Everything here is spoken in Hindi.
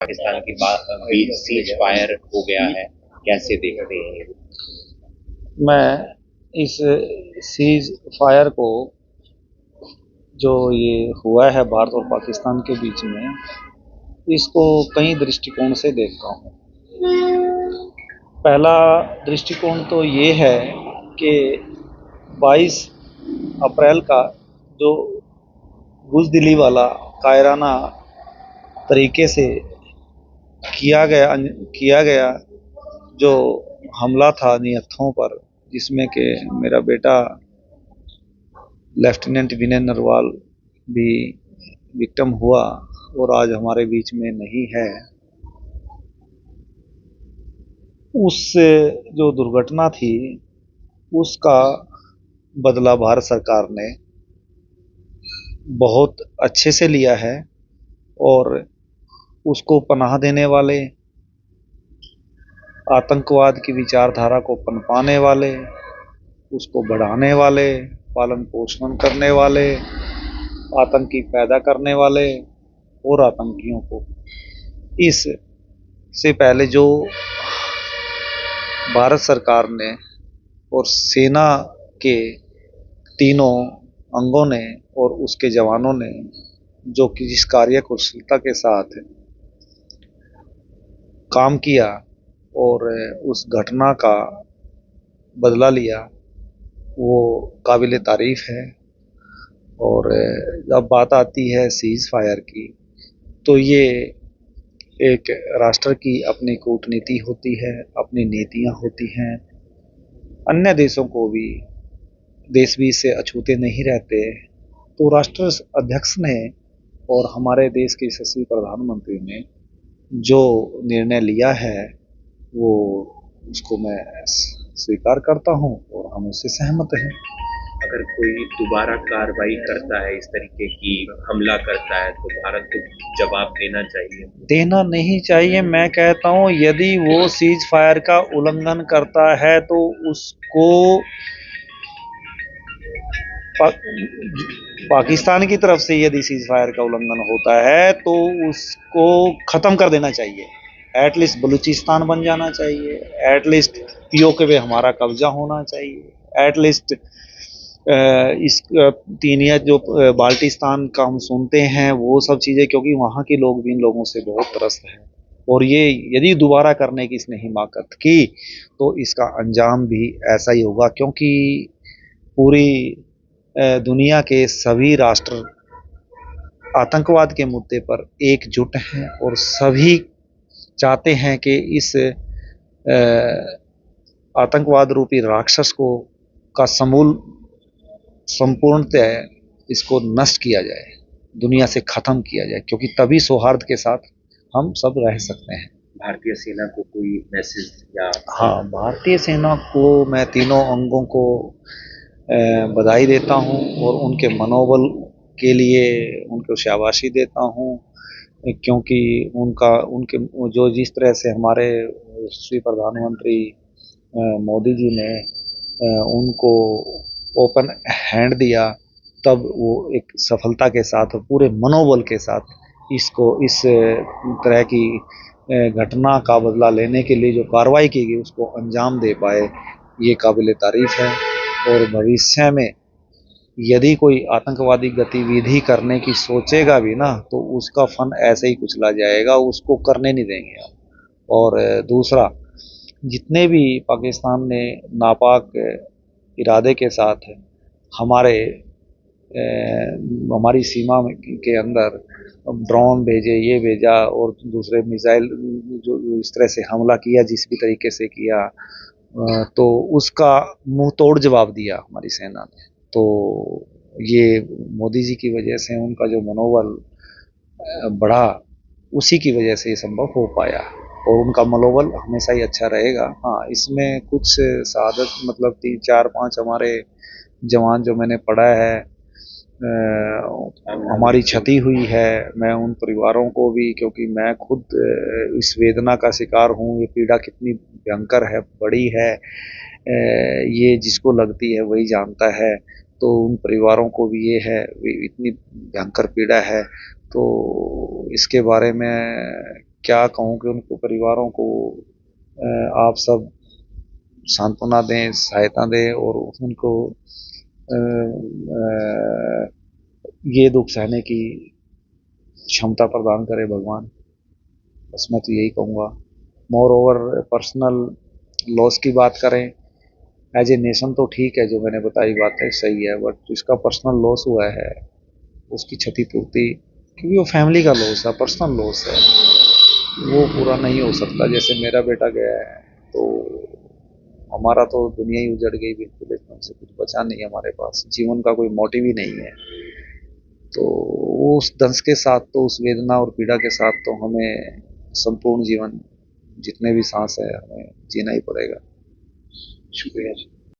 पाकिस्तान की बीच सीज फायर हो गया है, कैसे देखते हैं? मैं इस सीज फायर को जो ये हुआ है भारत और पाकिस्तान के बीच में, इसको कई दृष्टिकोण से देखता हूँ। पहला दृष्टिकोण तो ये है कि 22 अप्रैल का जो बुज़दिली वाला कायराना तरीके से किया गया जो हमला था निहत्थों पर, जिसमें कि मेरा बेटा लेफ्टिनेंट विनय नरवाल भी विक्टिम हुआ और आज हमारे बीच में नहीं है। उस जो दुर्घटना थी उसका बदला भारत सरकार ने बहुत अच्छे से लिया है और उसको पनाह देने वाले, आतंकवाद की विचारधारा को पनपाने वाले, उसको बढ़ाने वाले, पालन पोषण करने वाले, आतंकी पैदा करने वाले और आतंकियों को, इस से पहले जो भारत सरकार ने और सेना के तीनों अंगों ने और उसके जवानों ने जो कि जिस कार्य कुशलता के साथ काम किया और उस घटना का बदला लिया, वो काबिल तारीफ है। और जब बात आती है सीज फायर की, तो ये एक राष्ट्र की अपनी कूटनीति होती है, अपनी नीतियाँ होती हैं। अन्य देशों को भी, देश भी इससे अछूते नहीं रहते। तो राष्ट्र अध्यक्ष ने और हमारे देश के यशस्वी प्रधानमंत्री ने जो निर्णय लिया है, वो उसको मैं स्वीकार करता हूँ और हम उससे सहमत हैं। अगर कोई दोबारा कार्रवाई करता है, इस तरीके की हमला करता है, तो भारत को जवाब देना चाहिए? देना नहीं चाहिए। मैं कहता हूँ यदि वो सीज फायर का उल्लंघन करता है तो उसको पाकिस्तान की तरफ से यदि सीज फायर का उल्लंघन होता है तो उसको ख़त्म कर देना चाहिए। एटलीस्ट बलूचिस्तान बन जाना चाहिए, एटलीस्ट पीओके पे हमारा कब्जा होना चाहिए, एटलीस्ट इस तीनिया जो बाल्टिस्तान का हम सुनते हैं वो सब चीज़ें, क्योंकि वहाँ के लोग भी इन लोगों से बहुत त्रस्त हैं। और ये यदि दोबारा करने की इसने हिमाकत की तो इसका अंजाम भी ऐसा ही होगा, क्योंकि पूरी दुनिया के सभी राष्ट्र आतंकवाद के मुद्दे पर एकजुट हैं और सभी चाहते हैं कि इस आतंकवाद रूपी राक्षस को का समूल संपूर्णतः इसको नष्ट किया जाए, दुनिया से ख़त्म किया जाए, क्योंकि तभी सौहार्द के साथ हम सब रह सकते हैं। भारतीय सेना को कोई मैसेज या? हाँ, भारतीय सेना को मैं तीनों अंगों को बधाई देता हूँ और उनके मनोबल के लिए उनको शाबाशी देता हूँ, क्योंकि उनके जो जिस तरह से हमारे श्री प्रधानमंत्री मोदी जी ने उनको ओपन हैंड दिया, तब वो एक सफलता के साथ पूरे मनोबल के साथ इस तरह की घटना का बदला लेने के लिए जो कार्रवाई की गई उसको अंजाम दे पाए, ये काबिल तारीफ है। और भविष्य में यदि कोई आतंकवादी गतिविधि करने की सोचेगा भी ना, तो उसका फन ऐसे ही कुचला जाएगा, उसको करने नहीं देंगे हम। और दूसरा, जितने भी पाकिस्तान ने नापाक इरादे के साथ हमारे हमारी सीमा के अंदर ड्रोन भेजे, ये भेजा और दूसरे मिसाइल जो इस तरह से हमला किया, जिस भी तरीके से किया, तो उसका मुंह तोड़ जवाब दिया हमारी सेना ने। तो ये मोदी जी की वजह से उनका जो मनोबल बढ़ा, उसी की वजह से ये संभव हो पाया और उनका मनोबल हमेशा ही अच्छा रहेगा। हाँ, इसमें कुछ शहादत मतलब 3 4 5 हमारे जवान जो मैंने पढ़ा है, हमारी क्षति हुई है। मैं उन परिवारों को भी, क्योंकि मैं खुद इस वेदना का शिकार हूँ, ये पीड़ा कितनी भयंकर है, बड़ी है, ये जिसको लगती है वही जानता है। तो उन परिवारों को भी ये है, इतनी भयंकर पीड़ा है, तो इसके बारे में क्या कहूँ कि उनको परिवारों को आप सब सांत्वना दें, सहायता दें और उनको ये दुख सहने की क्षमता प्रदान करे भगवान। बस मैं तो यही कहूँगा। मोर ओवर पर्सनल लॉस की बात करें, एज ए नेशन तो ठीक है, जो मैंने बताई बात है सही है, बट जिसका पर्सनल लॉस हुआ है उसकी क्षतिपूर्ति, क्योंकि वो फैमिली का लॉस है, पर्सनल लॉस है, वो पूरा नहीं हो सकता। जैसे मेरा बेटा गया है तो हमारा तो दुनिया ही उजड़ गई बिल्कुल, एकदम से कुछ बचा नहीं हमारे पास, जीवन का कोई मोटिव ही नहीं है। तो उस दंश के साथ, तो उस वेदना और पीड़ा के साथ तो हमें संपूर्ण जीवन, जितने भी सांस है, हमें जीना ही पड़ेगा। शुक्रिया।